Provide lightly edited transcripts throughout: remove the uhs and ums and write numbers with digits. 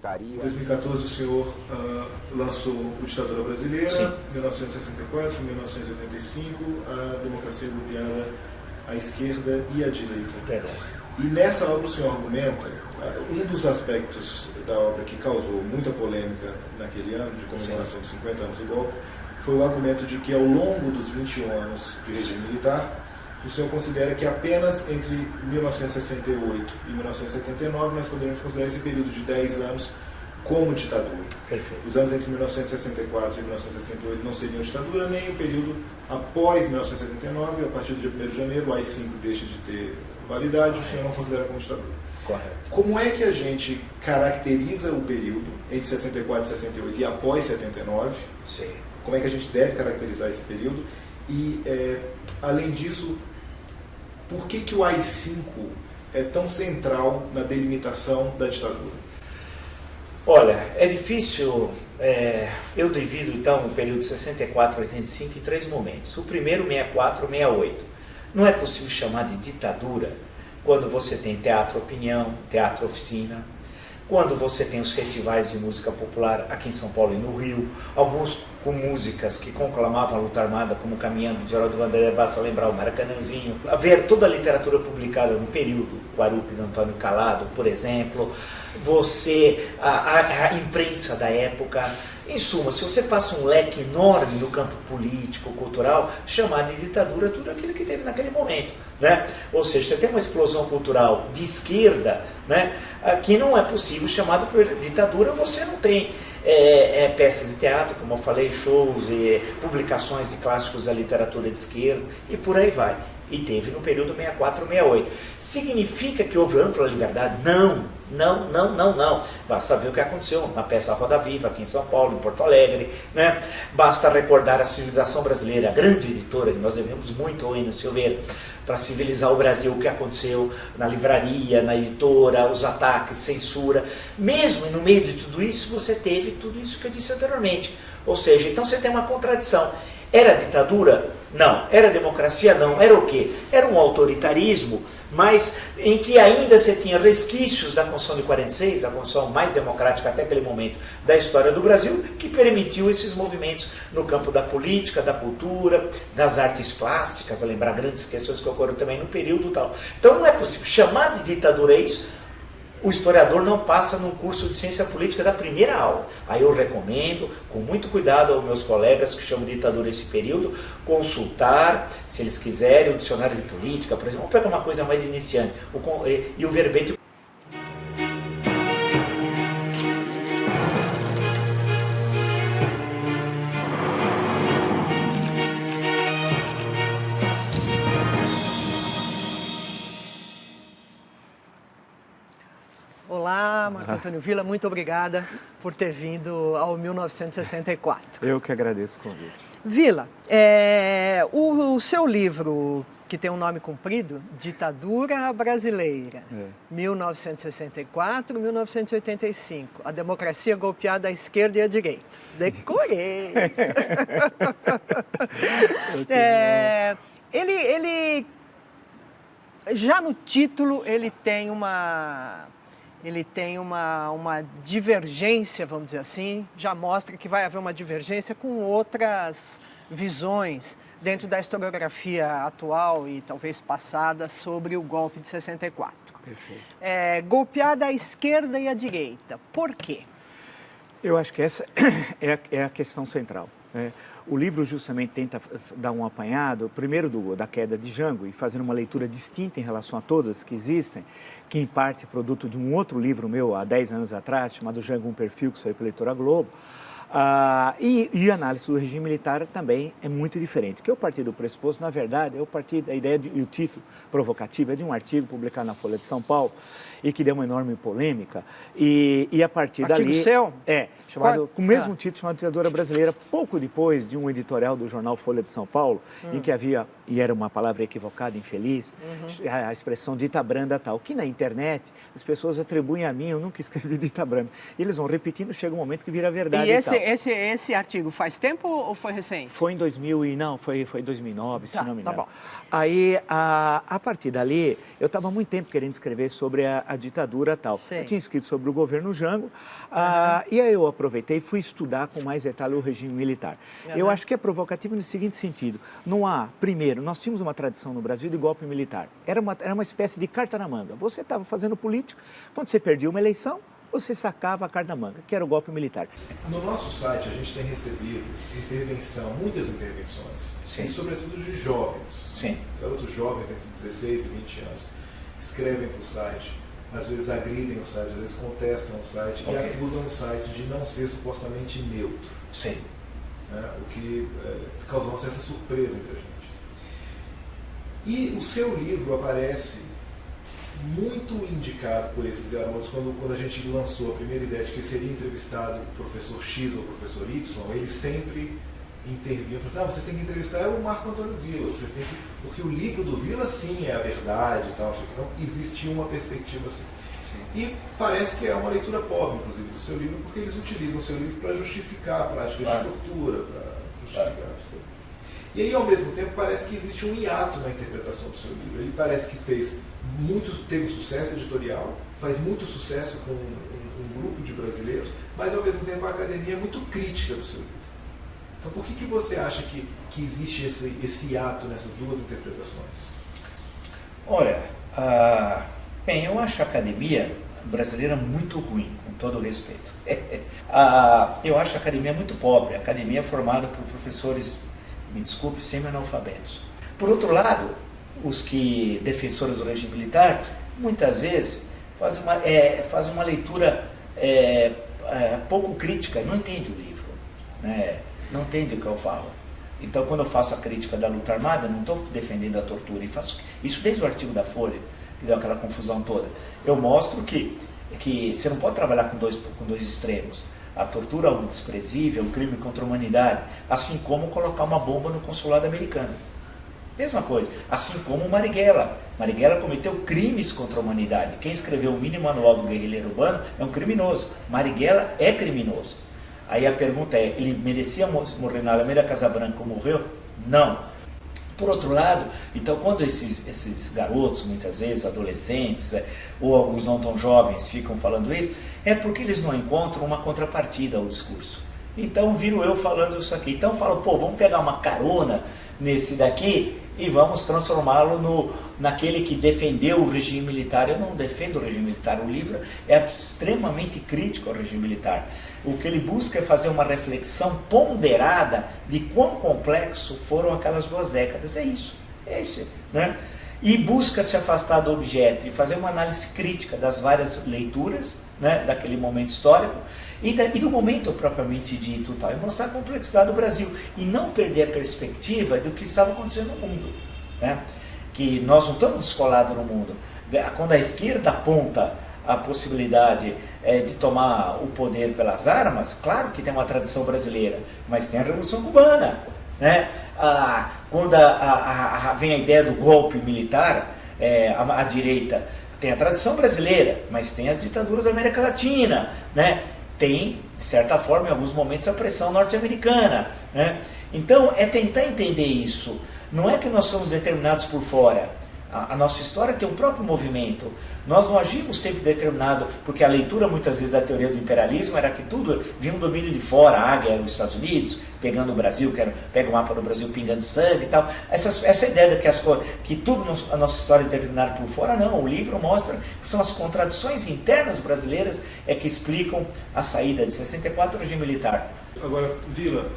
ficaria... Em 2014 o senhor lançou o Ditadura Brasileira, Sim. 1964, 1985, a democracia golpeada à esquerda e à direita. Verdade. E nessa obra o senhor argumenta, um dos aspectos da obra que causou muita polêmica naquele ano, de comemoração dos 50 anos do golpe, foi o argumento de que ao longo dos 21 anos de regime militar, o senhor considera que apenas entre 1968 e 1979 nós podemos considerar esse período de 10 anos como ditadura. Perfeito. Os anos entre 1964 e 1968 não seriam ditadura, nem o período após 1979, a partir do dia 1º de janeiro, o AI-5 deixa de ter validade, o senhor não considera como ditadura. Correto. Como é que a gente caracteriza o período entre 64 e 68 e após 79? Sim. Como é que a gente deve caracterizar esse período? E, além disso, por que o AI-5 é tão central na delimitação da ditadura? Olha, é difícil, eu divido então o período de 64 a 85 em 3 momentos. O primeiro, 64, 68. Não é possível chamar de ditadura quando você tem teatro opinião, teatro oficina, quando você tem os festivais de música popular aqui em São Paulo e no Rio, alguns com músicas que conclamavam a luta armada, como Caminhando de Geraldo Vanderlei, basta lembrar o Maracanãzinho, ver toda a literatura publicada no período, o Guarupi do Antônio Calado, por exemplo, a imprensa da época. Em suma, se você passa um leque enorme no campo político, cultural, chamar de ditadura tudo aquilo que teve naquele momento, né? Ou seja, você tem uma explosão cultural de esquerda, né, que não é possível chamar de ditadura, você não tem peças de teatro, como eu falei, shows e publicações de clássicos da literatura de esquerda e por aí vai. E teve no período 64, 68. Significa que houve ampla liberdade? Não. Basta ver o que aconteceu na peça Roda Viva, aqui em São Paulo, em Porto Alegre, né? Basta recordar a Civilização Brasileira, a grande editora, que nós devemos muito ao Eno Silveira, para civilizar o Brasil, o que aconteceu na livraria, na editora, os ataques, censura. Mesmo no meio de tudo isso, você teve tudo isso que eu disse anteriormente. Ou seja, então você tem uma contradição. Era ditadura? Não. Era democracia? Não. Era o quê? Era um autoritarismo, mas em que ainda você tinha resquícios da Constituição de 46, a Constituição mais democrática até aquele momento da história do Brasil, que permitiu esses movimentos no campo da política, da cultura, das artes plásticas, a lembrar grandes questões que ocorreram também no período tal. Então não é possível chamar de ditadura isso. O historiador não passa num curso de ciência política da primeira aula. Aí eu recomendo, com muito cuidado aos meus colegas que chamam de ditadura esse período, consultar, se eles quiserem, o dicionário de política, por exemplo. Vamos pegar uma coisa mais iniciante. E o verbete. Olá, Marco Antônio Villa, muito obrigada por ter vindo ao 1964. Eu que agradeço o convite. Villa, o seu livro, que tem um nome comprido, Ditadura Brasileira, 1964-1985, a democracia golpeada à esquerda e à direita. Decorei! Ele, já no título, ele tem uma divergência, vamos dizer assim, já mostra que vai haver uma divergência com outras visões dentro da historiografia atual e talvez passada sobre o golpe de 64. Perfeito. Golpeada à esquerda e à direita. Por quê? Eu acho que essa é a questão central, né? O livro justamente tenta dar um apanhado, primeiro da queda de Jango, e fazendo uma leitura distinta em relação a todas que existem, que em parte é produto de um outro livro meu, há 10 anos atrás, chamado Jango, um perfil, que saiu pela Editora Globo. E a análise do regime militar também é muito diferente. Que eu parti do pressuposto, na verdade, eu parti da ideia, e o título provocativo é de um artigo publicado na Folha de São Paulo, e que deu uma enorme polêmica, e a partir dali... Artigo seu? Com o mesmo título, chamado Ditadura Brasileira, pouco depois de um editorial do jornal Folha de São Paulo, em que havia e era uma palavra equivocada, infeliz, a expressão dita branda tal, que na internet as pessoas atribuem a mim, eu nunca escrevi dita branda. E eles vão repetindo, chega um momento que vira verdade. E esse artigo faz tempo ou foi recente? Foi em 2009, tá, se não me tá engano. Bom. Aí, a partir dali, eu estava há muito tempo querendo escrever sobre a ditadura tal. Sei. Eu tinha escrito sobre o governo Jango, e aí eu aproveitei e fui estudar com mais detalhe o regime militar. Eu acho que é provocativo no seguinte sentido, não há, primeiro, nós tínhamos uma tradição no Brasil de golpe militar, era uma espécie de carta na manga. Você estava fazendo política, quando você perdia uma eleição, você sacava a carta na manga, que era o golpe militar. No nosso site a gente tem recebido muitas intervenções, Sim. e sobretudo de jovens. Sim. Garotos jovens entre 16 e 20 anos escrevem para o site, às vezes agridem o site, às vezes contestam o site e acusam o site de não ser supostamente neutro. Sim. Né? O que causou uma certa surpresa entre a gente. E o seu livro aparece muito indicado por esses garotos quando a gente lançou a primeira ideia de que seria entrevistado o professor X ou o professor Y, eles sempre intervinham, falavam assim, vocês têm que entrevistar o Marco Antônio Villa, vocês têm que... porque o livro do Villa sim é a verdade e tal, então existia uma perspectiva assim. Sim. E parece que é uma leitura pobre, inclusive, do seu livro, porque eles utilizam o seu livro para justificar a prática de tortura, para justificar a tortura. E aí, ao mesmo tempo, parece que existe um hiato na interpretação do seu livro. Ele parece que teve sucesso editorial, faz muito sucesso com um grupo de brasileiros, mas, ao mesmo tempo, a academia é muito crítica do seu livro. Então, por que você acha que existe esse hiato nessas duas interpretações? Olha, bem, eu acho a academia brasileira muito ruim, com todo o respeito. Eu acho a academia muito pobre. A academia é formada por professores, me desculpe, semi-analfabetos. Por outro lado, os que defensores do regime militar, muitas vezes, fazem uma leitura pouco crítica, não entende o livro, né? Não entende o que eu falo. Então, quando eu faço a crítica da luta armada, não estou defendendo a tortura, e faço isso desde o artigo da Folha, que deu aquela confusão toda. Eu mostro que você não pode trabalhar com dois extremos. A tortura é algo desprezível, um crime contra a humanidade, assim como colocar uma bomba no consulado americano. Mesma coisa, assim como Marighella. Marighella cometeu crimes contra a humanidade. Quem escreveu o mini manual do guerrilheiro urbano é um criminoso. Marighella é criminoso. Aí a pergunta é, ele merecia morrer na Alameda Casabranca como morreu? Não. Por outro lado, então quando esses garotos, muitas vezes adolescentes, ou alguns não tão jovens ficam falando isso, é porque eles não encontram uma contrapartida ao discurso. Então viro eu falando isso aqui. Então falo, vamos pegar uma carona nesse daqui e vamos transformá-lo naquele que defendeu o regime militar. Eu não defendo o regime militar, o livro é extremamente crítico ao regime militar. O que ele busca é fazer uma reflexão ponderada de quão complexo foram aquelas 2 décadas. É isso, né? E busca se afastar do objeto e fazer uma análise crítica das várias leituras, né, daquele momento histórico e do momento propriamente dito tal, e mostrar a complexidade do Brasil e não perder a perspectiva do que estava acontecendo no mundo, né? Que nós não estamos descolados no mundo. Quando a esquerda aponta a possibilidade de tomar o poder pelas armas, claro que tem uma tradição brasileira, mas tem a Revolução Cubana, né? Quando vem a ideia do golpe militar, a direita tem a tradição brasileira, mas tem as ditaduras da América Latina, né? Tem, de certa forma, em alguns momentos, a pressão norte-americana, né? Então, é tentar entender isso. Não é que nós somos determinados por fora. A nossa história tem um próprio movimento. Nós não agimos sempre determinado, porque a leitura muitas vezes da teoria do imperialismo era que tudo vinha um domínio de fora, a águia era os Estados Unidos, pegando o Brasil, pega o mapa do Brasil pingando sangue e tal. Essa ideia de que tudo a nossa história é determinada por fora, não. O livro mostra que são as contradições internas brasileiras que explicam a saída de 64 do regime militar. Agora, Villa,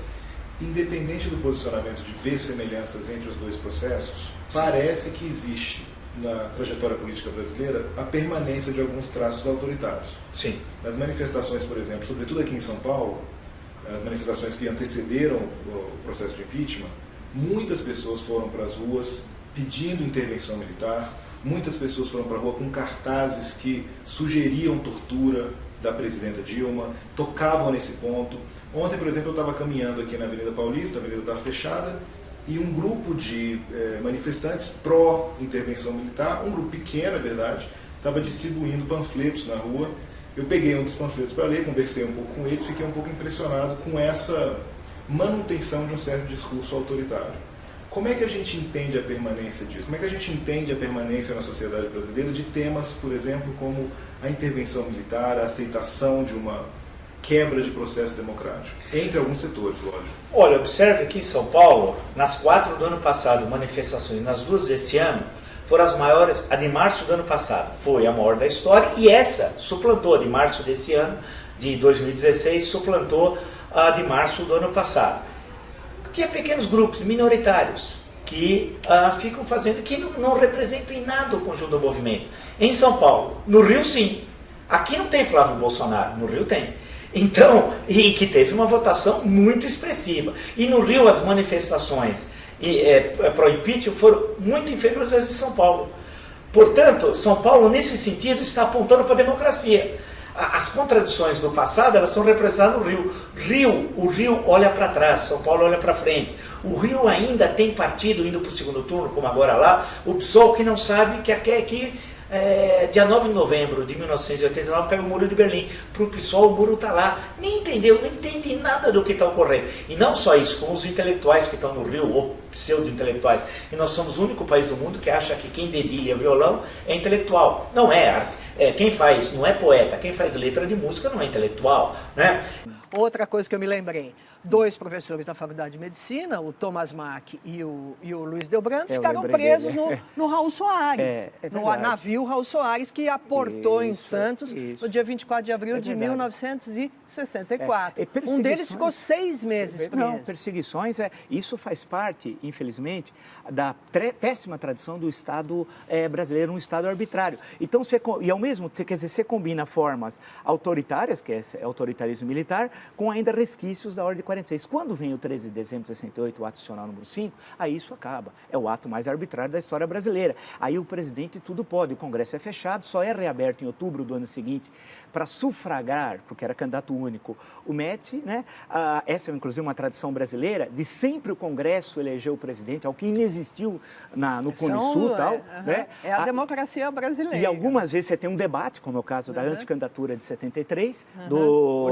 independente do posicionamento de ver semelhanças entre os dois processos, parece que existe na trajetória política brasileira a permanência de alguns traços autoritários. Sim. Nas manifestações, por exemplo, sobretudo aqui em São Paulo, as manifestações que antecederam o processo de impeachment, muitas pessoas foram para as ruas pedindo intervenção militar, muitas pessoas foram para a rua com cartazes que sugeriam tortura da presidenta Dilma, tocavam nesse ponto. Ontem, por exemplo, eu estava caminhando aqui na Avenida Paulista, a avenida estava fechada, e um grupo de manifestantes pró-intervenção militar, um grupo pequeno, é verdade, estava distribuindo panfletos na rua. Eu peguei um dos panfletos para ler, conversei um pouco com eles, fiquei um pouco impressionado com essa manutenção de um certo discurso autoritário. Como é que a gente entende a permanência disso? Como é que a gente entende a permanência na sociedade brasileira de temas, por exemplo, como a intervenção militar, a aceitação de uma quebra de processo democrático, entre alguns setores, lógico? Olha, observe que em São Paulo, nas 4 do ano passado, manifestações, nas 2 desse ano, foram as maiores. A de março do ano passado foi a maior da história, e essa suplantou, a de março desse ano, de 2016, suplantou a de março do ano passado. Tinha pequenos grupos minoritários que ficam fazendo, que não representam em nada o conjunto do movimento. Em São Paulo, no Rio sim. Aqui não tem Flávio Bolsonaro, no Rio tem. Então, e que teve uma votação muito expressiva. E no Rio as manifestações pro impeachment foram muito inferiores às de São Paulo. Portanto, São Paulo, nesse sentido, está apontando para a democracia. As contradições do passado, elas são representadas no Rio. O Rio olha para trás, São Paulo olha para frente. O Rio ainda tem partido indo para o segundo turno, como agora lá, o PSOL, que não sabe que dia 9 de novembro de 1989 caiu o Muro de Berlim. Para o PSOL o muro está lá. Nem entendeu, nem entende nada do que está ocorrendo. E não só isso, como os intelectuais que estão no Rio, ou pseudo-intelectuais. E nós somos o único país do mundo que acha que quem dedilha violão é intelectual. Não é arte. Quem faz não é poeta, quem faz letra de música não é intelectual, né? Outra coisa que eu me lembrei, 2 professores da Faculdade de Medicina, o Thomas Mack e o Luiz Delbrando, ficaram presos no Raul Soares, no navio Raul Soares, que aportou em Santos no dia 24 de abril de 1964. Um deles ficou 6 meses preso. Não, perseguições, isso faz parte, infelizmente, da péssima tradição do Estado brasileiro, um Estado arbitrário. Então, e ao mesmo tempo, quer dizer, você combina formas autoritárias, que é autoritarismo militar, com ainda resquícios da Ordem de 46. Quando vem o 13 de dezembro de 68, o ato adicional número 5, aí isso acaba. É o ato mais arbitrário da história brasileira. Aí o presidente tudo pode, o Congresso é fechado, só é reaberto em outubro do ano seguinte para sufragar, porque era candidato único, o Médici, né? Essa é inclusive uma tradição brasileira, de sempre o Congresso eleger o presidente, ao que inexistiu no Cone Sul, tal, né? É a democracia brasileira. E algumas vezes você tem um debate, como é o caso da anticandidatura de 73, do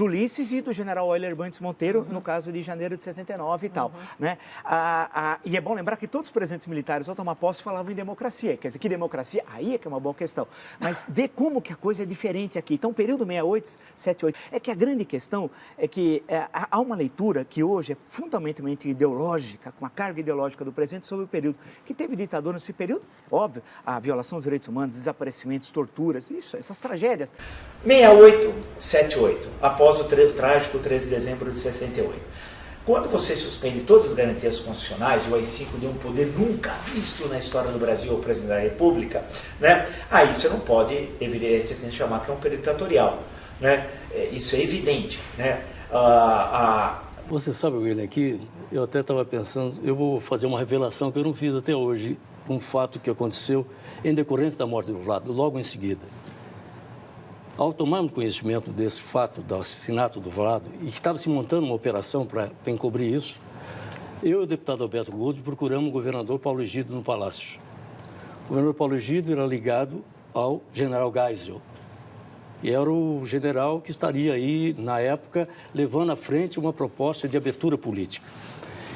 Ulisses e do general Euler Bantes Monteiro, no caso de janeiro de 79 e tal, né? E é bom lembrar que todos os presidentes militares, ao tomar posse, falavam em democracia. Quer dizer, que democracia? Aí é que é uma boa questão. Mas vê como que a coisa é diferente aqui. Então, o período 68, 78, é que a grande questão é que há uma leitura que hoje é fundamentalmente ideológica, com a carga ideológica do presidente sobre o período, que teve ditadura nesse período, óbvio, a violação dos direitos humanos, desaparecimentos, torturas, essas tragédias. 68, 78, após o trágico 13 de dezembro de 68. Quando você suspende todas as garantias constitucionais, o AI-5 deu um poder nunca visto na história do Brasil ao presidente da República, né? Aí você não pode, você tem que chamar que é um período ditatorial, né? Isso é evidente, né? Você sabe, William, aqui eu até estava pensando, eu vou fazer uma revelação que eu não fiz até hoje, um fato que aconteceu em decorrência da morte do Vlado, logo em seguida. Ao tomarmos conhecimento desse fato, do assassinato do Vlado, e que estava se montando uma operação para encobrir isso, eu e o deputado Alberto Gold procuramos o governador Paulo Egídio no Palácio. O governador Paulo Egídio era ligado ao general Geisel, e era o general que estaria aí, na época, levando à frente uma proposta de abertura política.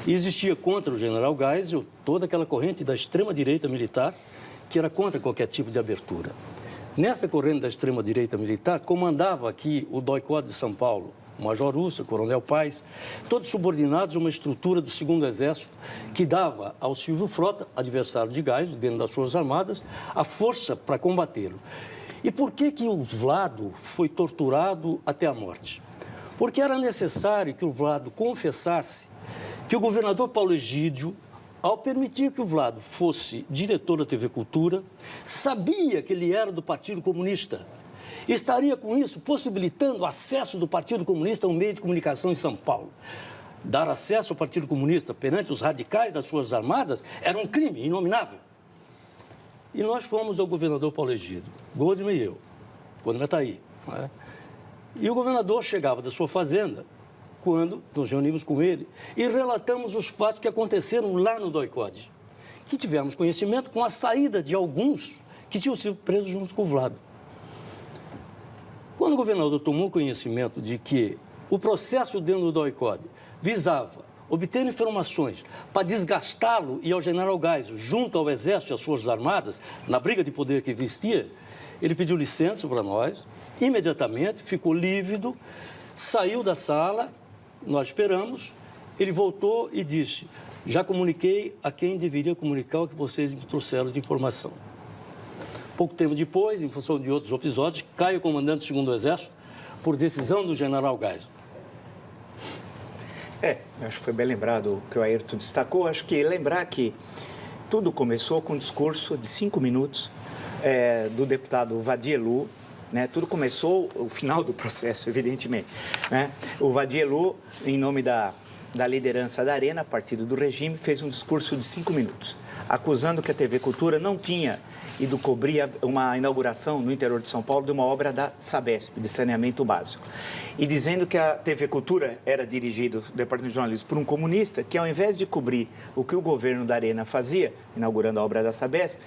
E existia contra o general Geisel toda aquela corrente da extrema-direita militar que era contra qualquer tipo de abertura. Nessa corrente da extrema-direita militar, comandava aqui o DOI-CODE de São Paulo, o Major Urso, o Coronel Paes, todos subordinados a uma estrutura do 2º Exército que dava ao Silvio Frota, adversário de Geisel, dentro das Forças Armadas, a força para combatê-lo. E por que o Vlado foi torturado até a morte? Porque era necessário que o Vlado confessasse que o governador Paulo Egídio, ao permitir que o Vlado fosse diretor da TV Cultura, sabia que ele era do Partido Comunista. E estaria, com isso, possibilitando o acesso do Partido Comunista a um meio de comunicação em São Paulo. Dar acesso ao Partido Comunista perante os radicais das Forças Armadas era um crime inominável. E nós fomos ao governador Paulo Egídio, Goldman e eu. Goldman está aí. Não é? E o governador chegava da sua fazenda quando nos reunimos com ele e relatamos os fatos que aconteceram lá no DOI-CODE, que tivemos conhecimento com a saída de alguns que tinham sido presos junto com o Vlado. Quando o governador tomou conhecimento de que o processo dentro do DOI-CODE visava obter informações para desgastá-lo e ao general Geisel, junto ao Exército e às Forças Armadas, na briga de poder que existia, ele pediu licença para nós, imediatamente, ficou lívido, saiu da sala, nós esperamos, ele voltou e disse: já comuniquei a quem deveria comunicar o que vocês me trouxeram de informação. Pouco tempo depois, em função de outros episódios, cai o comandante do 2º Exército por decisão do general Geisel. Acho que foi bem lembrado o que o Ayrton destacou. Acho que lembrar que tudo começou com um discurso de 5 minutos do deputado Vadielu, né? Tudo começou, o final do processo, evidentemente, né? O Vadielu, em nome da liderança da Arena, partido do regime, fez um discurso de 5 minutos, acusando que a TV Cultura não tinha ido cobrir uma inauguração no interior de São Paulo de uma obra da Sabesp, de saneamento básico. E dizendo que a TV Cultura era dirigida, o Departamento de Jornalismo, por um comunista, que ao invés de cobrir o que o governo da Arena fazia, inaugurando a obra da Sabesp,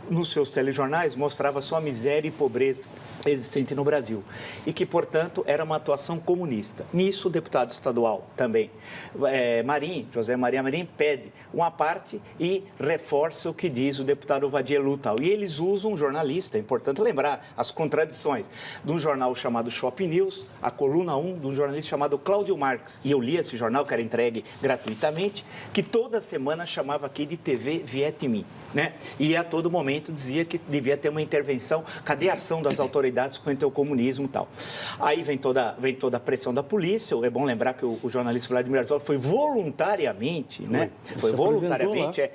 nos seus telejornais mostrava só a miséria e pobreza existente no Brasil. E que, portanto, era uma atuação comunista. Nisso, o deputado estadual também, José Maria Marim, pede uma parte e reforça o que diz o deputado Vadielu tal. E eles usam um jornalista, é importante lembrar as contradições, de um jornal chamado Shopping News, a coluna 1 de um jornalista chamado Cláudio Marques. E eu li esse jornal, que era entregue gratuitamente, que toda semana chamava aqui de TV Viet Minh, né? E a todo momento dizia que devia ter uma intervenção, cadê a ação das autoridades contra o comunismo e tal. Aí vem toda a pressão da polícia. É bom lembrar que o jornalista Vladimir Herzog foi voluntariamente, né? Foi voluntariamente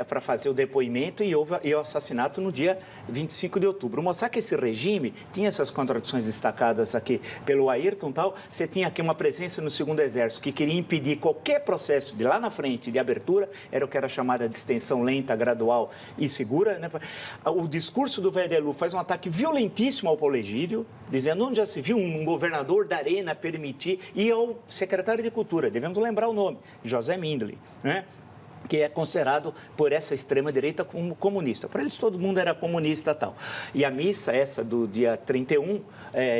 para fazer o depoimento, e houve o assassinato no dia 25 de outubro. Mostrar que esse regime tinha essas contradições destacadas aqui pelo Ayrton tal. Você tinha aqui uma presença no 2º Exército que queria impedir qualquer processo de lá na frente de abertura, era o que era chamada de extensão lenta, gradual e segura, né? O discurso do Vadielu faz um ataque violentíssimo ao Paulo Egídio, dizendo onde já se viu um governador da Arena permitir, e ao secretário de Cultura, devemos lembrar o nome, José Mindley, né? Que é considerado por essa extrema-direita como comunista. Para eles todo mundo era comunista e tal. E a missa, essa do dia 31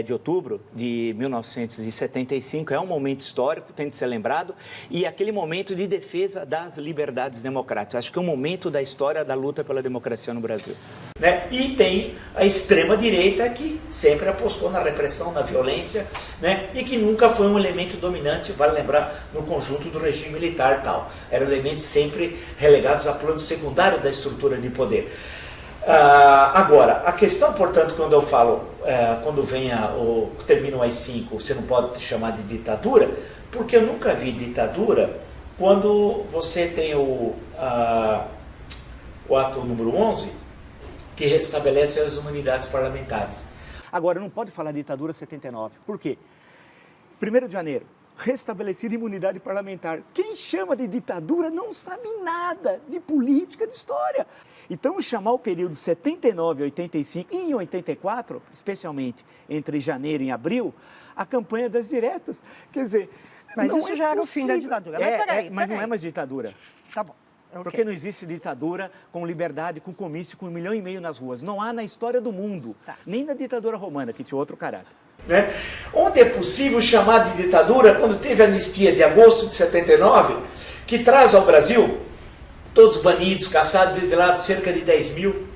de outubro de 1975, é um momento histórico, tem de ser lembrado, e aquele momento de defesa das liberdades democráticas. Acho que é um momento da história da luta pela democracia no Brasil. Né? E tem a extrema-direita que sempre apostou na repressão, na violência, né? E que nunca foi um elemento dominante, vale lembrar, no conjunto do regime militar e tal. Eram elementos sempre relegados a plano secundário da estrutura de poder. Agora, a questão, portanto, quando eu falo, quando vem termina o AI-5, você não pode chamar de ditadura, porque eu nunca vi ditadura quando você tem o ato número 11, que restabelece as imunidades parlamentares. Agora, não pode falar ditadura 79. Por quê? 1º de janeiro, restabelecida imunidade parlamentar. Quem chama de ditadura não sabe nada de política, de história. Então, chamar o período 79 a 85 e em 84, especialmente entre janeiro e abril, a campanha das diretas. Quer dizer, mas isso já era o fim da ditadura. Mas não é mais ditadura. Tá bom. Okay. Porque não existe ditadura com liberdade, com comício, com 1,5 milhão nas ruas. Não há na história do mundo, nem na ditadura romana, que tinha outro caráter. Né? Onde é possível chamar de ditadura quando teve a anistia de agosto de 79, que traz ao Brasil todos banidos, caçados, exilados, cerca de 10 mil?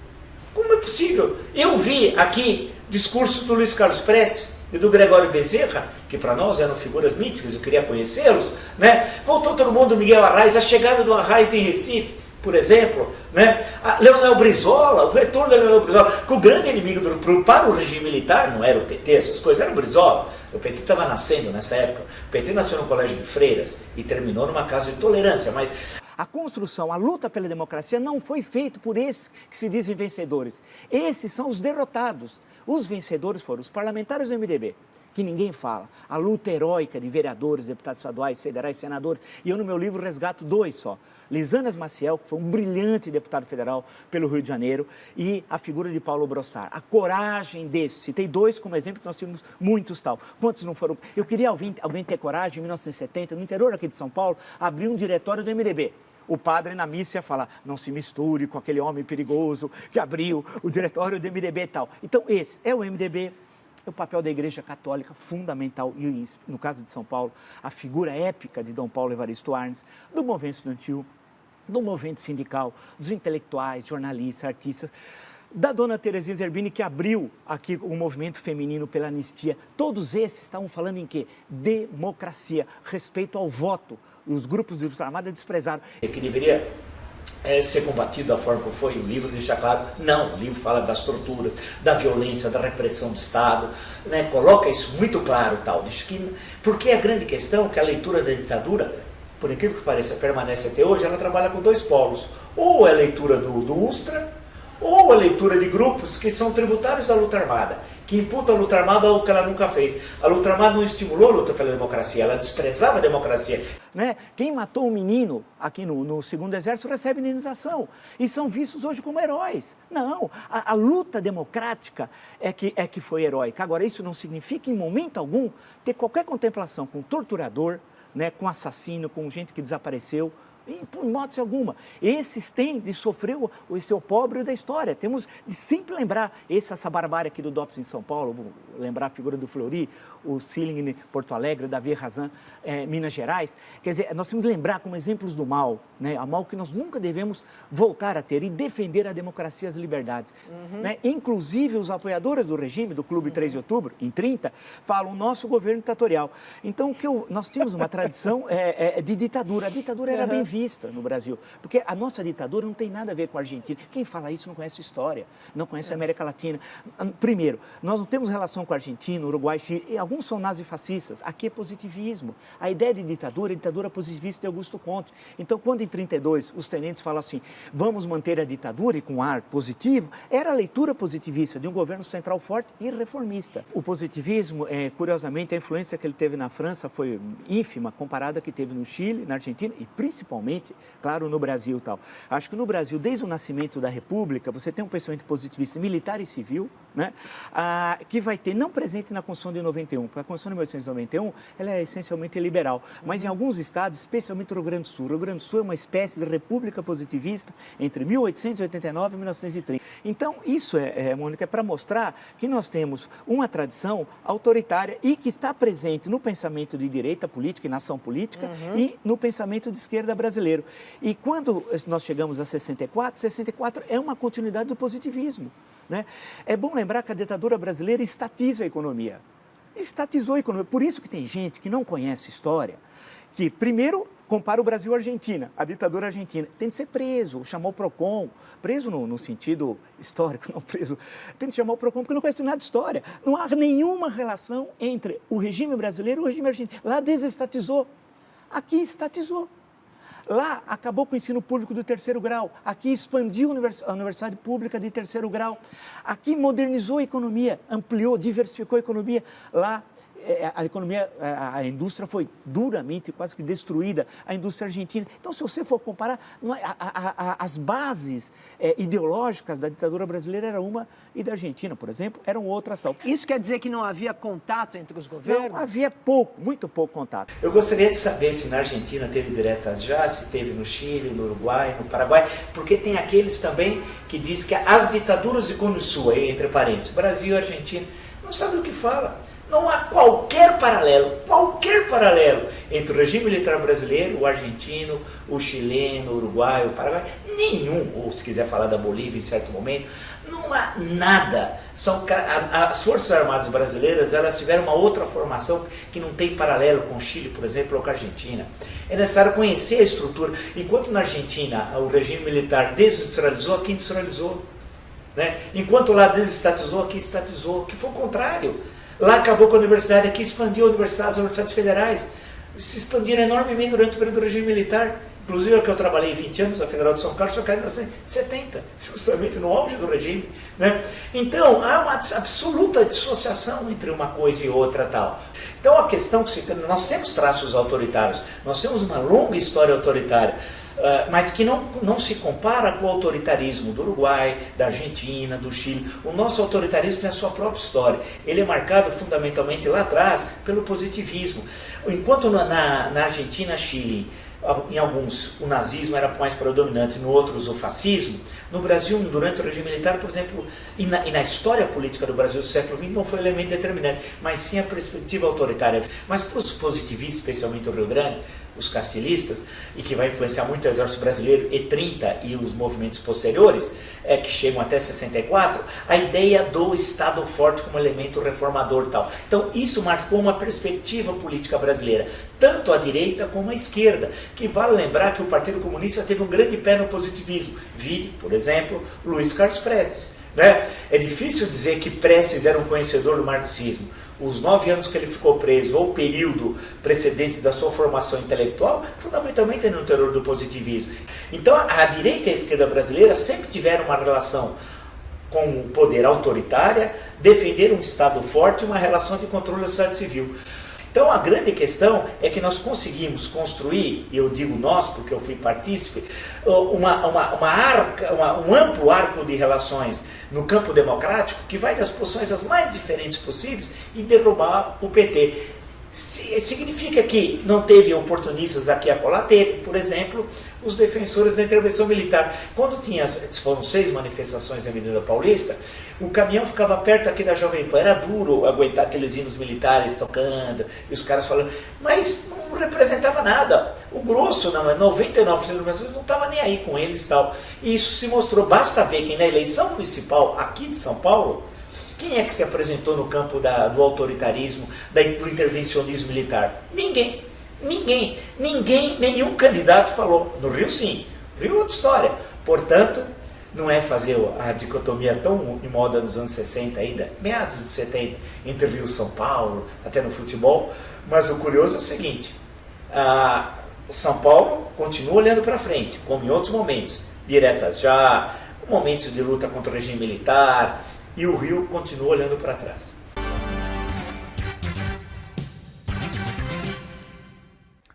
Como é possível? Eu vi aqui discurso do Luiz Carlos Prestes e do Gregório Bezerra, que para nós eram figuras míticas, eu queria conhecê-los, né? Voltou todo mundo, Miguel Arraes, a chegada do Arraes em Recife, por exemplo, né? Leonel Brizola, o retorno de Leonel Brizola, que o grande inimigo para o regime militar não era o PT, essas coisas, era o Brizola. O PT estava nascendo nessa época. O PT nasceu no Colégio de Freiras e terminou numa casa de tolerância, mas a construção, a luta pela democracia não foi feita por esses que se dizem vencedores. Esses são os derrotados. Os vencedores foram os parlamentares do MDB, que ninguém fala. A luta heróica de vereadores, deputados estaduais, federais, senadores. E eu, no meu livro, resgato 2 só. Lisanas Maciel, que foi um brilhante deputado federal pelo Rio de Janeiro, e a figura de Paulo Brossard. A coragem desses. Citei 2 como exemplo, que nós tínhamos muitos tal. Quantos não foram? Eu queria alguém ter coragem, em 1970, no interior aqui de São Paulo, abrir um diretório do MDB. O padre na missa ia falar, não se misture com aquele homem perigoso que abriu o diretório do MDB e tal. Então, esse é o MDB, é o papel da Igreja Católica fundamental, e no caso de São Paulo, a figura épica de Dom Paulo Evaristo Arnes, do movimento estudantil, do movimento sindical, dos intelectuais, jornalistas, artistas, da dona Terezinha Zerbini, que abriu aqui o movimento feminino pela anistia. Todos esses estavam falando em quê? Democracia, respeito ao voto. Os grupos de luta armada desprezaram. Que deveria ser combatido da forma como foi, o livro deixa claro, não, o livro fala das torturas, da violência, da repressão do Estado, né? Coloca isso muito claro, tal, diz que, porque a grande questão é que a leitura da ditadura, por incrível que pareça, permanece até hoje, ela trabalha com 2 polos, ou é a leitura do Ustra, ou a leitura de grupos que são tributários da luta armada, que imputam a luta armada algo que ela nunca fez. A luta armada não estimulou a luta pela democracia, ela desprezava a democracia. Né? Quem matou um menino aqui no segundo exército recebe indenização e são vistos hoje como heróis. Não, a luta democrática é que foi heróica. Agora, isso não significa em momento algum ter qualquer contemplação com torturador, né? Com assassino, com gente que desapareceu. Em hipótese alguma. Esses têm de sofrer esse opróbrio da história. Temos de sempre lembrar essa barbárie aqui do DOPS em São Paulo, vou lembrar a figura do Fleury, o Sealing em Porto Alegre, Davi Razan, Minas Gerais. Quer dizer, nós temos de lembrar como exemplos do mal, né? A mal que nós nunca devemos voltar a ter e defender a democracia e as liberdades. Né? Inclusive, os apoiadores do regime, do Clube 3 de Outubro, em 30, falam nosso governo ditatorial. Então, nós tínhamos uma tradição de ditadura. A ditadura era bem vista no Brasil, porque a nossa ditadura não tem nada a ver com a Argentina. Quem fala isso não conhece história, não conhece a América Latina. Primeiro, nós não temos relação com a Argentina, Uruguai, Chile, e alguns são nazifascistas. Aqui é positivismo. A ideia de ditadura é ditadura positivista de Augusto Conte. Então, quando em 32 os tenentes falam assim, vamos manter a ditadura e com ar positivo, era a leitura positivista de um governo central forte e reformista. O positivismo, curiosamente, a influência que ele teve na França foi ínfima comparada à que teve no Chile, na Argentina e principalmente, claro, no Brasil e tal. Acho que no Brasil, desde o nascimento da República, você tem um pensamento positivista militar e civil, né? Que vai ter, não presente na Constituição de 91, porque a Constituição de 1891 ela é essencialmente liberal, mas em alguns estados, especialmente o Rio Grande do Sul. O Rio Grande do Sul é uma espécie de república positivista entre 1889 e 1930. Então, isso, Mônica, é para mostrar que nós temos uma tradição autoritária e que está presente no pensamento de direita política e nação política e no pensamento de esquerda brasileiro. E quando nós chegamos a 64 é uma continuidade do positivismo, né? É bom lembrar que a ditadura brasileira estatiza a economia. Estatizou a economia. Por isso que tem gente que não conhece história, que primeiro compara o Brasil à Argentina, a ditadura argentina. Tem de ser preso, chamar o PROCON, preso no sentido histórico, não preso, tem de chamar o PROCON porque não conhece nada de história. Não há nenhuma relação entre o regime brasileiro e o regime argentino. Lá desestatizou, aqui estatizou. Lá acabou com o ensino público do 3º grau, aqui expandiu a universidade pública de 3º grau, aqui modernizou a economia, ampliou, diversificou a economia. Lá a economia, a indústria foi duramente, quase que destruída, a indústria argentina. Então, se você for comparar, as bases ideológicas da ditadura brasileira eram uma e da Argentina, por exemplo, eram outras tal. Isso quer dizer que não havia contato entre os governos? Não, havia pouco, muito pouco contato. Eu gostaria de saber se na Argentina teve diretas já, se teve no Chile, no Uruguai, no Paraguai, porque tem aqueles também que dizem que as ditaduras de Cone Sul, entre parênteses, Brasil e Argentina, não sabem o que fala. Não há qualquer paralelo entre o regime militar brasileiro, o argentino, o chileno, o uruguaio, o paraguaio, nenhum, ou se quiser falar da Bolívia em certo momento, não há nada. As Forças Armadas brasileiras, elas tiveram uma outra formação que não tem paralelo com o Chile, por exemplo, ou com a Argentina. É necessário conhecer a estrutura. Enquanto na Argentina o regime militar desindustrializou, aqui industrializou. Né? Enquanto lá desestatizou, aqui estatizou, que foi o contrário. Lá acabou com a universidade, aqui expandiu as universidades federais. Se expandiram enormemente durante o período do regime militar. Inclusive, eu que eu trabalhei 20 anos na Federal de São Carlos, só caiu em 1970, justamente no auge do regime. Né? Então, há uma absoluta dissociação entre uma coisa e outra tal. Então, a questão que nós temos traços autoritários, nós temos uma longa história autoritária, mas que não se compara com o autoritarismo do Uruguai, da Argentina, do Chile. O nosso autoritarismo tem a sua própria história. Ele é marcado fundamentalmente lá atrás pelo positivismo. Enquanto na Argentina, Chile, em alguns o nazismo era mais predominante, em outros o fascismo, no Brasil, durante o regime militar, por exemplo, e na história política do Brasil do século XX, não foi um elemento determinante, mas sim a perspectiva autoritária. Mas para os positivistas, especialmente o Rio Grande, os castilhistas, e que vai influenciar muito o exército brasileiro, E30 e os movimentos posteriores, que chegam até 64, a ideia do Estado forte como elemento reformador e tal. Então, isso marcou uma perspectiva política brasileira, tanto à direita como à esquerda, que vale lembrar que o Partido Comunista teve um grande pé no positivismo. Vide, por exemplo, Luiz Carlos Prestes. Né? É difícil dizer que Prestes era um conhecedor do marxismo. Os 9 anos que ele ficou preso, ou o período precedente da sua formação intelectual, fundamentalmente é no terror do positivismo. Então, a direita e a esquerda brasileira sempre tiveram uma relação com o poder autoritária, defender um Estado forte e uma relação de controle da sociedade civil. Então, a grande questão é que nós conseguimos construir, e eu digo nós porque eu fui partícipe, um amplo arco de relações no campo democrático que vai das posições as mais diferentes possíveis e derrubar o PT. Significa que não teve oportunistas aqui e acolá? Teve, por exemplo, os defensores da intervenção militar. Quando foram 6 manifestações na Avenida Paulista, o caminhão ficava perto aqui da Jovem Pan. Era duro aguentar aqueles hinos militares tocando, e os caras falando, mas não representava nada. O grosso, 99% das pessoas não estava nem aí com eles e tal. E isso se mostrou, basta ver que na eleição municipal aqui de São Paulo, quem é que se apresentou no campo do autoritarismo, do intervencionismo militar? Ninguém. Nenhum candidato falou. No Rio, sim. Rio é outra história. Portanto, não é fazer a dicotomia tão em moda nos anos 60 ainda, meados de 70, entre Rio e São Paulo, até no futebol. Mas o curioso é o seguinte, São Paulo continua olhando para frente, como em outros momentos, diretas já, momentos de luta contra o regime militar, e o Rio continua olhando para trás.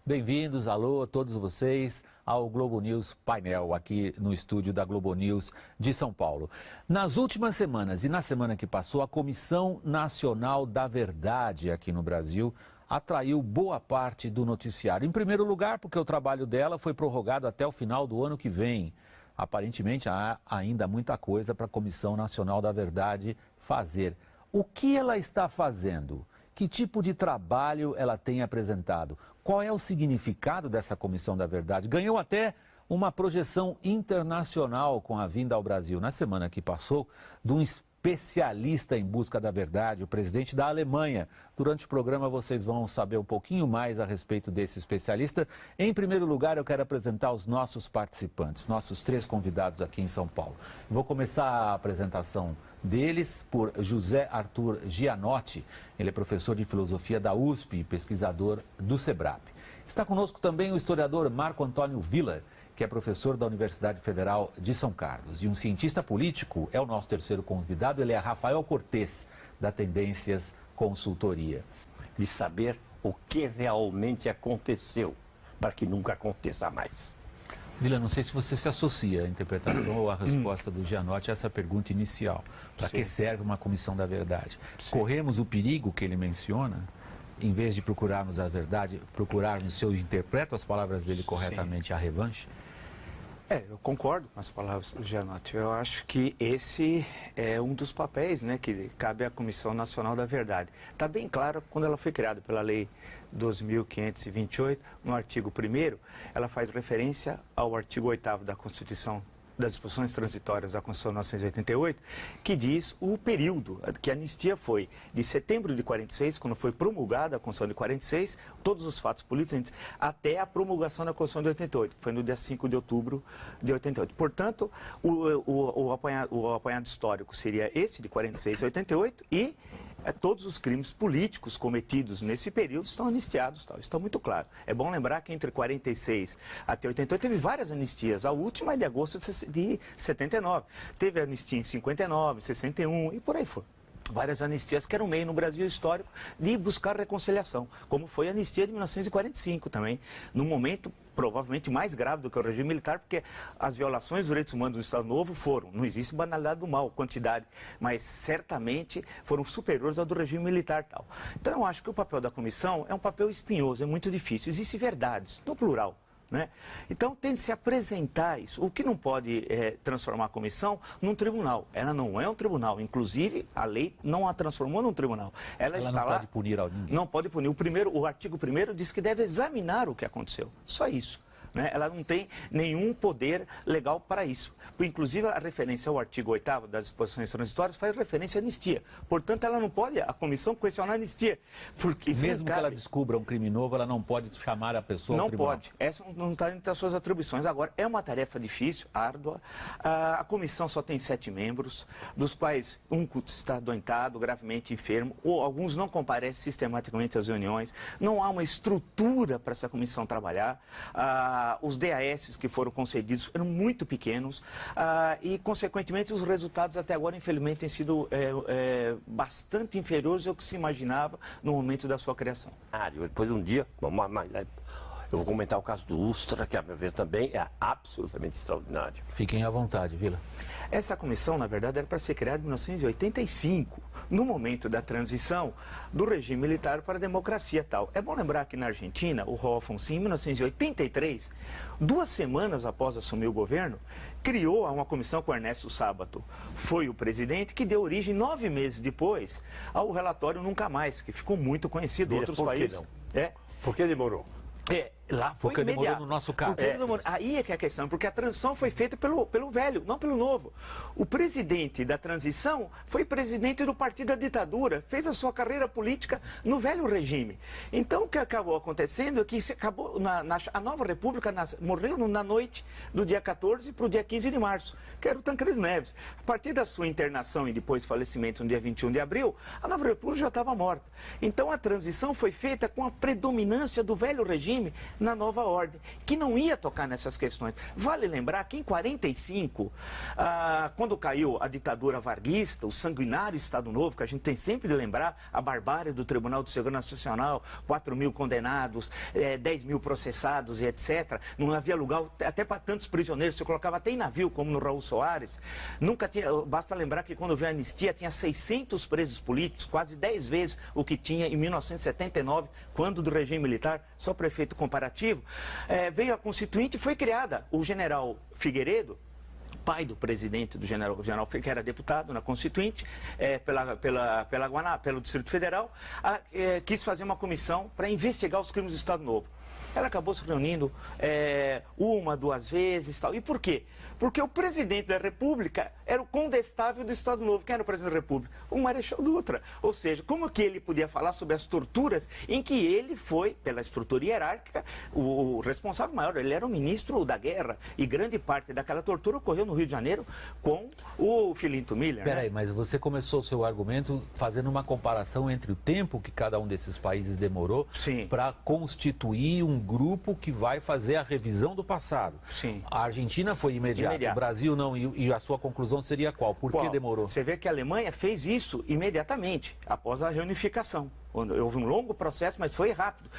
Bem-vindos, alô, a todos vocês, ao Globo News Painel, aqui no estúdio da Globo News de São Paulo. Nas últimas semanas e na semana que passou, a Comissão Nacional da Verdade aqui no Brasil atraiu boa parte do noticiário. Em primeiro lugar, porque o trabalho dela foi prorrogado até o final do ano que vem. Aparentemente, há ainda muita coisa para a Comissão Nacional da Verdade fazer. O que ela está fazendo? Que tipo de trabalho ela tem apresentado? Qual é o significado dessa Comissão da Verdade? Ganhou até uma projeção internacional com a vinda ao Brasil, na semana que passou, de um especialista em busca da verdade, o presidente da Alemanha. Durante o programa vocês vão saber um pouquinho mais a respeito desse especialista. Em primeiro lugar, eu quero apresentar os nossos participantes, nossos 3 convidados aqui em São Paulo. Vou começar a apresentação deles por José Arthur Gianotti. Ele é professor de filosofia da USP e pesquisador do SEBRAP. Está conosco também o historiador Marco Antônio Villa, que é professor da Universidade Federal de São Carlos. E um cientista político é o nosso terceiro convidado, ele é Rafael Cortes, da Tendências Consultoria. De saber o que realmente aconteceu, para que nunca aconteça mais. Vila, não sei se você se associa à interpretação ou à resposta do Gianotti a essa pergunta inicial. Para que serve uma comissão da verdade? Sim. Corremos o perigo que ele menciona, em vez de procurarmos a verdade, procurarmos, se eu interpreto as palavras dele corretamente, a revanche? Eu concordo com as palavras do Gianotti. Eu acho que esse é um dos papéis, né, que cabe à Comissão Nacional da Verdade. Está bem claro quando ela foi criada pela Lei 2.528, no artigo 1º, ela faz referência ao artigo 8º da Constituição, das disposições transitórias da Constituição de 1988, que diz o período, que a anistia foi de setembro de 46, quando foi promulgada a Constituição de 46, todos os fatos políticos, até a promulgação da Constituição de 88, que foi no dia 5 de outubro de 88. Portanto, o apanhado histórico seria esse, de 46 a 88, e todos os crimes políticos cometidos nesse período estão anistiados, tal. Isso está muito claro. É bom lembrar que entre 46 até 88 teve várias anistias. A última é de agosto de 79. Teve anistia em 59, 61 e por aí foi. Várias anistias que eram meio no Brasil histórico de buscar reconciliação, como foi a anistia de 1945 também, num momento provavelmente mais grave do que o regime militar, porque as violações dos direitos humanos no Estado Novo foram, não existe banalidade do mal, quantidade, mas certamente foram superiores ao do regime militar e tal. Então eu acho que o papel da comissão é um papel espinhoso, é muito difícil, existem verdades, no plural. Né? Então tem de se apresentar isso. O que não pode transformar a comissão num tribunal. Ela não é um tribunal. Inclusive, a lei não a transformou num tribunal. Ela está não lá. Pode punir ninguém. Não pode punir. O artigo 1º diz que deve examinar o que aconteceu. Só isso. Né? Ela não tem nenhum poder legal para isso. Inclusive, a referência ao artigo 8º das disposições transitórias faz referência à anistia. Portanto, ela não pode, a comissão, questionar a anistia. Porque mesmo que ela descubra um crime novo, ela não pode chamar a pessoa ao tribunal. Não pode. Essa não está entre as suas atribuições. Agora, é uma tarefa difícil, árdua. A comissão só tem 7 membros, dos quais um está adoentado, gravemente enfermo, ou alguns não comparecem sistematicamente às reuniões. Não há uma estrutura para essa comissão trabalhar. Os DAS que foram concedidos eram muito pequenos e, consequentemente, os resultados até agora, infelizmente, têm sido bastante inferiores ao que se imaginava no momento da sua criação. Depois de um dia, eu vou comentar o caso do Ustra, que a meu ver também é absolutamente extraordinário. Fiquem à vontade, Vila. Essa comissão, na verdade, era para ser criada em 1985, no momento da transição do regime militar para a democracia tal. É bom lembrar que na Argentina, o Raul Alfonsín, em 1983, 2 semanas após assumir o governo, criou uma comissão com Ernesto Sábato. Foi o presidente que deu origem, 9 meses depois, ao relatório Nunca Mais, que ficou muito conhecido em outros países. Por que demorou? Lá foi porque imediato. demorou no nosso caso. Aí é que é a questão, porque a transição foi feita pelo velho, não pelo novo. O presidente da transição foi presidente do partido da ditadura, fez a sua carreira política no velho regime. Então o que acabou acontecendo é que a nova república morreu na noite do dia 14 para o dia 15 de março, que era o Tancredo Neves. A partir da sua internação e depois falecimento no dia 21 de abril, a nova república já estava morta. Então a transição foi feita com a predominância do velho regime na nova ordem, que não ia tocar nessas questões. Vale lembrar que em 45, quando caiu a ditadura varguista, o sanguinário Estado Novo, que a gente tem sempre de lembrar, a barbárie do Tribunal de Segurança Nacional, 4.000 condenados, 10.000 processados e etc. Não havia lugar até para tantos prisioneiros, você colocava até em navio, como no Raul Soares. Nunca tinha, basta lembrar que quando veio a anistia, tinha 600 presos políticos, quase 10 vezes o que tinha em 1979, quando do regime militar, só prefeito comparativo. Veio a Constituinte e foi criada. O general Figueiredo, pai do presidente do general que era deputado na Constituinte, pelo Distrito Federal, quis fazer uma comissão para investigar os crimes do Estado Novo. Ela acabou se reunindo 1, 2 vezes, tal. E por quê? Porque o presidente da República era o condestável do Estado Novo. Quem era o presidente da República? O Marechal Dutra. Ou seja, como que ele podia falar sobre as torturas em que ele foi, pela estrutura hierárquica, o responsável maior? Ele era o ministro da guerra e grande parte daquela tortura ocorreu no Rio de Janeiro com o Filinto Miller. Peraí, mas você começou o seu argumento fazendo uma comparação entre o tempo que cada um desses países demorou para constituir um grupo que vai fazer a revisão do passado. Sim. A Argentina foi imediata, o Brasil não, e a sua conclusão seria qual? Por que demorou? Você vê que a Alemanha fez isso imediatamente, após a reunificação. Houve um longo processo, mas foi rápido.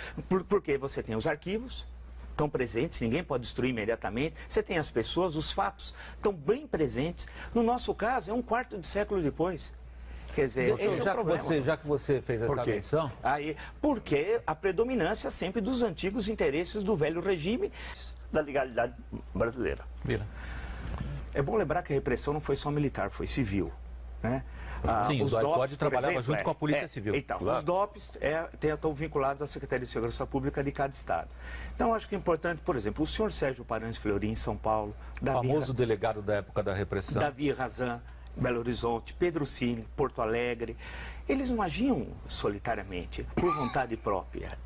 Porque você tem os arquivos, estão presentes, ninguém pode destruir imediatamente. Você tem as pessoas, os fatos estão bem presentes. No nosso caso, é um quarto de século depois. Quer dizer, esse é o problema. Já que você fez essa menção... Porque a predominância sempre dos antigos interesses do velho regime da legalidade brasileira. Vila. É bom lembrar que a repressão não foi só militar, foi civil. Né? Sim, o DOPS trabalhava junto com a Polícia Civil. Então, os DOPS estão vinculados à Secretaria de Segurança Pública de cada estado. Então, acho que é importante, por exemplo, o senhor Sérgio Paranhos Fleury, em São Paulo... Famoso delegado da época da repressão. Davi Razan, Belo Horizonte, Pedro Cine, Porto Alegre. Eles não agiam solitariamente, por vontade própria.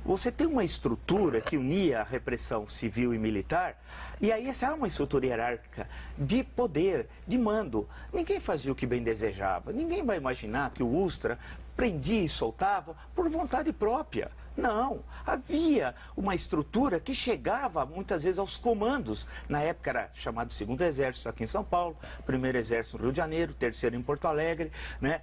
Você tem uma estrutura que unia a repressão civil e militar, e aí essa é uma estrutura hierárquica de poder, de mando. Ninguém fazia o que bem desejava. Ninguém vai imaginar que o Ustra prendia e soltava por vontade própria. Não, havia uma estrutura que chegava muitas vezes aos comandos. Na época era chamado 2º Exército aqui em São Paulo, 1º Exército no Rio de Janeiro, 3º em Porto Alegre, né?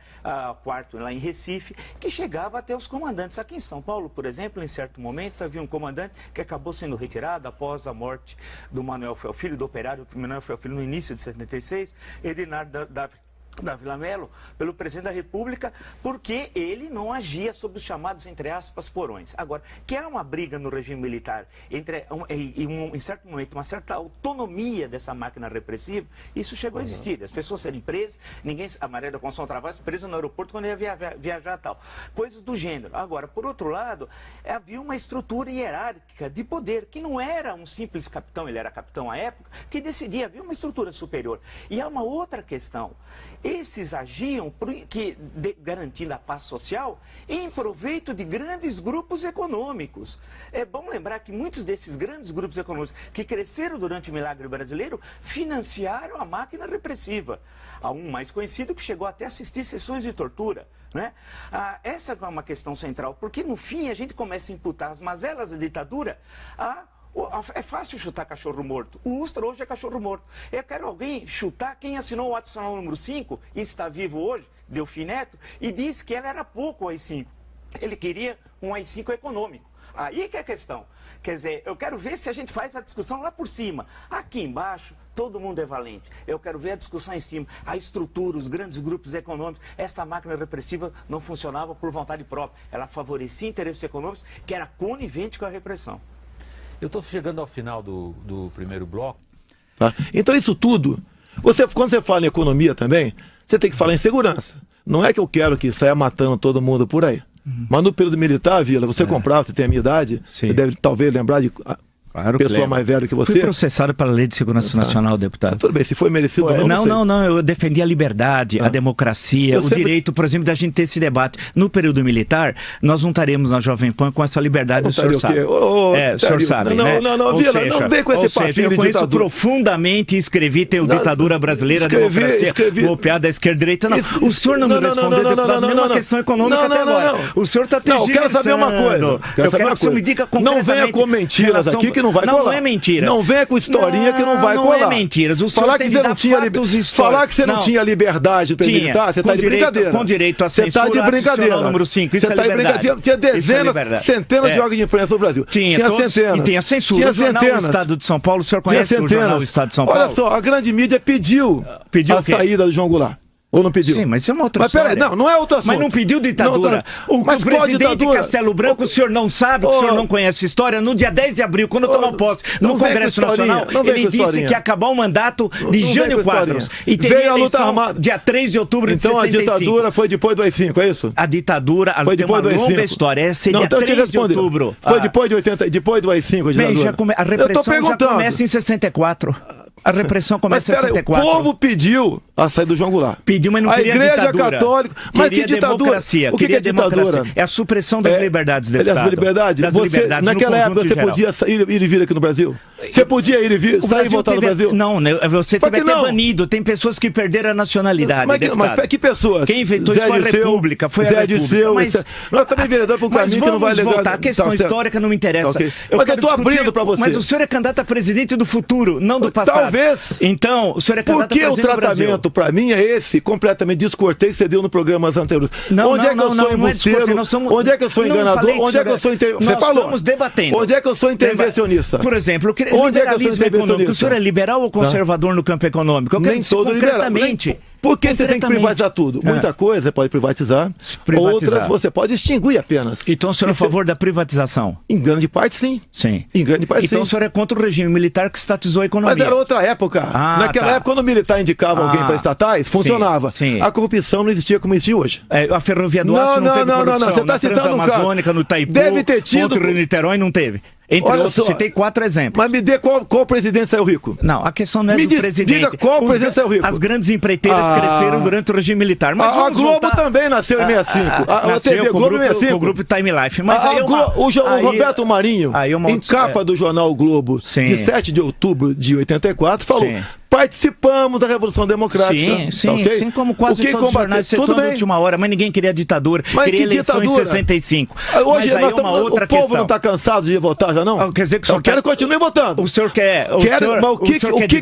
4º lá em Recife, que chegava até os comandantes. Aqui em São Paulo, por exemplo, em certo momento havia um comandante que acabou sendo retirado após a morte do Manuel Felfilho, do operário Manuel Felfilho no início de 76, Edinardo da Vila Melo, pelo presidente da República, porque ele não agia sob os chamados, entre aspas, porões. Agora, que há uma briga no regime militar entre, em certo momento, uma certa autonomia dessa máquina repressiva, isso chegou a existir. As pessoas serem presas, a Maria da Conceição Travassos presa no aeroporto quando ia viajar e tal. Coisas do gênero. Agora, por outro lado, havia uma estrutura hierárquica de poder, que não era um simples capitão, ele era capitão à época, que decidia, havia uma estrutura superior. E há uma outra questão. Esses agiam garantindo a paz social em proveito de grandes grupos econômicos. É bom lembrar que muitos desses grandes grupos econômicos que cresceram durante o milagre brasileiro financiaram a máquina repressiva. Há um mais conhecido que chegou até a assistir sessões de tortura, né? Essa é uma questão central, porque no fim a gente começa a imputar as mazelas da ditadura é fácil chutar cachorro morto. O Ustra hoje é cachorro morto. Eu quero alguém chutar quem assinou o ato nacional número 5 e está vivo hoje, Delfim Neto, e disse que ela era pouco o AI-5. Ele queria um AI-5 econômico. Aí que é a questão. Quer dizer, eu quero ver se a gente faz a discussão lá por cima. Aqui embaixo, todo mundo é valente. Eu quero ver a discussão em cima. A estrutura, os grandes grupos econômicos. Essa máquina repressiva não funcionava por vontade própria. Ela favorecia interesses econômicos que era conivente com a repressão. Eu estou chegando ao final do primeiro bloco. Tá? Então isso tudo, quando você fala em economia também, você tem que falar em segurança. Não é que eu quero que saia matando todo mundo por aí. Mas no período militar, Vila, você comprava, você tem a minha idade, você deve talvez lembrar de pessoa mais velha que você. Fui processado pela Lei de Segurança Nacional, deputado. Tudo bem, se foi merecido ou não. Não, eu defendi a liberdade, a democracia, direito, por exemplo, da gente ter esse debate. No período militar, nós não estaremos na Jovem Pan com essa liberdade, o senhor sabe. O senhor sabe, né? Não, Vila, não vem com esse papinho de ditadura. Eu conheço profundamente e escrevi, tem o Ditadura Brasileira, democracia, golpeada da esquerda-direita. Não, o senhor não me respondeu, deputado, nenhuma questão econômica até agora. O senhor está tergiversando. Não, eu quero saber uma coisa. Eu quero que o senhor me diga concretamente. Não venha com mentiras aqui que não vai colar. Não é mentira. Não venha com historinha que não vai colar. Não é mentira. Falar que você não tinha liberdade para militar, você está de brincadeira. Com direito a censura, você está de brincadeira. Número 5, isso você é liberdade. Tinha dezenas, centenas de órgãos de imprensa no Brasil. Tinha centenas. E tem a censura. Tinha o jornal do Estado de São Paulo, o senhor conhece o jornal do Estado de São Paulo? Olha só, a grande mídia pediu a saída do João Goulart. Ou não pediu? Sim, mas isso é uma outra história. Peraí, não é outra assunto. Mas não pediu ditadura. O presidente Castelo Branco, o senhor não sabe, o senhor não conhece a história. No dia 10 de abril, quando tomou posse no Congresso Nacional, ele disse que ia acabar o mandato de Jânio Quadros. E veio a luta armada. Dia 3 de outubro de 65. Então a ditadura foi depois do AI-5, é isso? A ditadura, foi depois do AI-5. Longa história. Essa seria 3 de outubro. Foi depois de 80, depois do AI-5 a ditadura. A repressão já começa em 64. A repressão começa em 64. O povo pediu a saída do João Goulart. Pediu, mas não queria ditadura. A Igreja Católica. Mas que ditadura? Democracia. O que é ditadura? É a supressão das liberdades, deputado. Das liberdades? Naquela época você podia ir e vir aqui no Brasil? Você podia ir e vir, sair e voltar no Brasil? Não, você teve até banido. Tem pessoas que perderam a nacionalidade, mas que pessoas? Quem inventou isso foi a República. Foi a República. Nós também vereador para um caminho que não vai legal. A questão histórica não me interessa. Mas eu estou abrindo para você. Mas o senhor é candidato a presidente do futuro, não do passado. Talvez. Então, o senhor é candidato a presidente do Brasil. Porque o tratamento para mim é esse, completamente descortês que você deu no programas anteriores. Onde é que eu sou embusteiro? Onde é que eu sou enganador? Onde é que eu sou intervencionista? Você falou. Estamos debatendo. Onde é que eu sou intervencionista? Por exemplo, onde é que eu sou intervencionista? O senhor é liberal ou conservador no campo econômico? Eu quero nem todo concretamente. Liberal. Por que você tem que privatizar tudo? Muita coisa você pode privatizar, outras você pode extinguir apenas. Então o senhor é a favor da privatização? Em grande parte, sim. Em grande parte, então sim. O senhor é contra o regime militar que estatizou a economia? Mas era outra época. Naquela época, quando o militar indicava alguém para estatais, funcionava. Sim. A corrupção não existia como existe hoje. A Ferrovia do Aço não teve corrupção. Você está citando um cara. Transamazônica, no Itaipu, deve ter tido. Contra o Niterói não teve. Entre outros, citei 4 exemplos. Mas me dê qual presidente saiu rico? Não, a questão não é do presidente. Diga qual presidente saiu rico. As grandes empreiteiras cresceram durante o regime militar. Mas a Globo também nasceu em 65. A TV Globo em 65. O grupo Time Life. Mas o Roberto Marinho, em capa do jornal Globo, de 7 de outubro de 84, falou: participamos da Revolução Democrática. Sim, sim, tá okay? sim, como quase todos os jornais setor da última hora, mas ninguém queria ditadura, mas queria que eleição ditadura? Em 65. Hoje mas aí nós uma outra o povo questão. não está cansado de votar já não? Quer dizer que eu quero que continue votando. O senhor quer... O que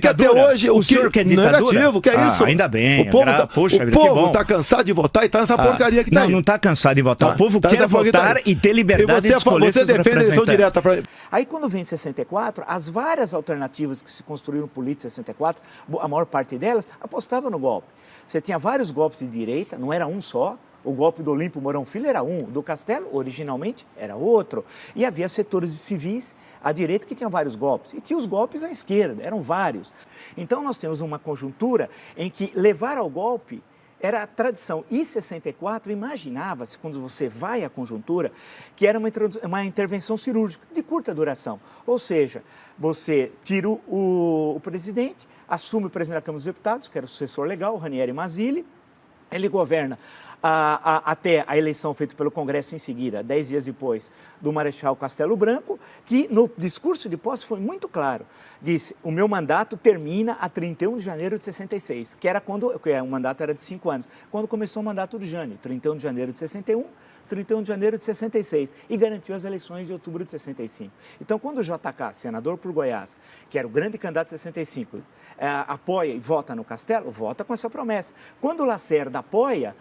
até hoje... O senhor quer ditadura? Negativo, que é isso? Ainda bem. O povo está cansado de votar e está nessa porcaria que está aí. Não está cansado de votar. O povo quer votar e ter liberdade de escolher seus representantes. Você defende a eleição direta para... Aí quando vem 64, as várias alternativas que se construíram políticas em 64, a maior parte delas apostava no golpe. Você tinha vários golpes de direita, não era um só. O golpe do Olímpio Mourão Filho era um, do Castelo, originalmente, era outro. E havia setores civis à direita que tinham vários golpes. E tinha os golpes à esquerda, eram vários. Então nós temos uma conjuntura em que levar ao golpe era a tradição. E 64 imaginava-se, quando você vai à conjuntura, que era uma intervenção cirúrgica de curta duração. Ou seja, você tira o presidente, assume o presidente da Câmara dos Deputados, que era o sucessor legal, o Ranieri Mazzilli, ele governa até a eleição feita pelo Congresso em seguida, 10 dias depois, do Marechal Castelo Branco, que no discurso de posse foi muito claro. Disse, o meu mandato termina a 31 de janeiro de 66, que era quando o mandato era de 5 anos, quando começou o mandato de Jânio, 31 de janeiro de 61, 31 de janeiro de 66, e garantiu as eleições de outubro de 65. Então, quando o JK, senador por Goiás, que era o grande candidato de 65, apoia e vota no Castelo, vota com essa promessa. Quando o Lacerda apoia,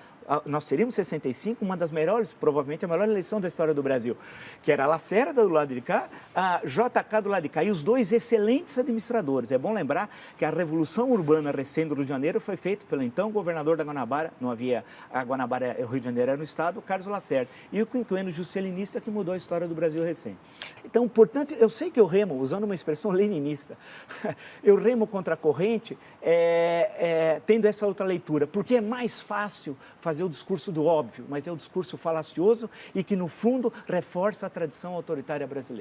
nós teríamos 65, uma das melhores, provavelmente a melhor eleição da história do Brasil, que era a Lacerda do lado de cá, a JK do lado de cá, e os dois excelentes administradores. É bom lembrar que a Revolução Urbana recém do Rio de Janeiro foi feita pelo então governador da Guanabara, não havia, a Guanabara, o Rio de Janeiro era no estado, Carlos Lacerda, e o quinquênio juscelinista que mudou a história do Brasil recém. Então, portanto, eu sei que eu remo, usando uma expressão leninista, eu remo contra a corrente, tendo essa outra leitura, porque é mais fácil fazer o discurso do óbvio, mas é o discurso falacioso e que, no fundo, reforça a tradição autoritária brasileira.